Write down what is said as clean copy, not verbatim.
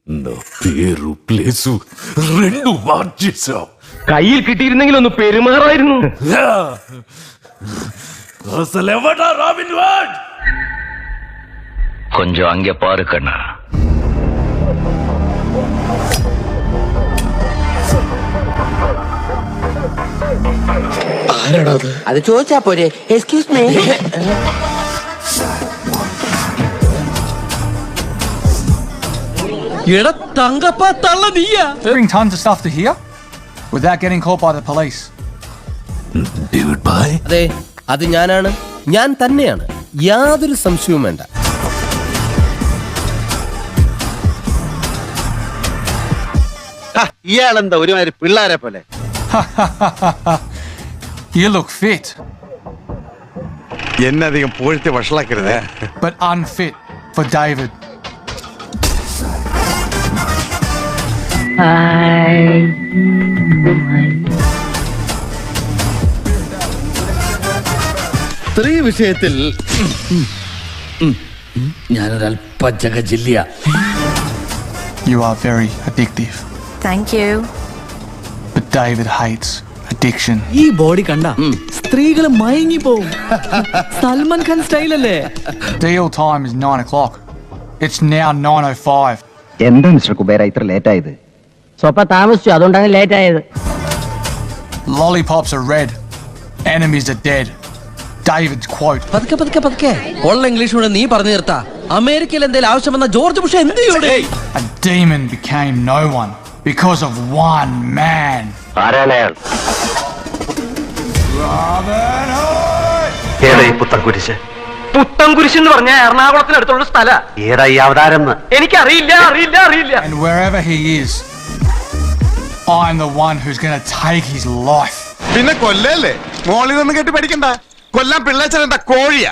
నా పేరు ప్లేసు రెండు మార్చేశావు. കയ്യിൽ കിട്ടിയിരുന്നെങ്കിൽ ഒന്ന് പെരുമാറായിരുന്നു. అసలెవడా రాబిన్ హుడ్? కొంచెం అంగే పారు కన్నా. അത് ചോദിച്ചാ പോരെ. Excuse me. എടാ തങ്കപ്പാ തള്ള നീയാ. Bring tons of stuff to here without getting caught by the police. David bhai, അതെ, അത് ഞാനാണ്, ഞാൻ തന്നെയാണ്, യാതൊരു സംശയവും വേണ്ട. ഇയാളെന്താ ഒരുമാതിരി പിള്ളേരെ പോലെ? You look fit, എന്നധികം പോഴത്തെ വഷളാക്കരുത്. but unfit for David. സ്ത്രീ വിഷയത്തിൽ ഞാനൊരൽപ്പ ജഗജില്യ. You are very addictive, Thank you. but David hates addiction. ഈ ബോഡി കണ്ട സ്ത്രീകള് മയങ്ങി പോവും. സൽമാൻ ഖാൻ സ്റ്റൈൽ അല്ലേ? Deal time is 9 o'clock. It's now 9:05. എന്താ മിസ്റ്റർ കുബേര ഇത്ര ലേറ്റ് ആയത്? സ്വപ്പ താമസിച്ചു, അതുകൊണ്ടാണ് ലേറ്റ് ആയത്. Lollipops are red. Enemies are dead. David's quote. പതുക്കെ പതുക്കെ പതുക്കെ ഉള്ള ഇംഗ്ലീഷ് കൂടെ നീ പറഞ്ഞു നിർത്താ. അമേരിക്കയിൽ എന്തെങ്കിലും ആവശ്യം വന്ന ജോർജ് ബുഷ് എന്ത് ചെയ്യൂടെ? A demon became no one because of one man. ആരാണയാൾ? ഏതാ ഈ പുത്തൻ കുരിശ്? പുത്തൻകുരിശ് എന്ന് പറഞ്ഞ എറണാകുളത്തിനടുത്തുള്ള സ്ഥല. ഏതാ ഈ അവതാരം? എനിക്കറിയില്ല, അറിയില്ല, അറിയില്ല. And wherever he is, I'm the one who's going to take his life. പിന്നെ കൊല്ലല്ലേ? മോളിൽ നിന്ന് കേട്ട് പഠിക്കണ്ട. കൊല്ലാൻ പിള്ളേച്ചനെന്താ കോഴിയാ?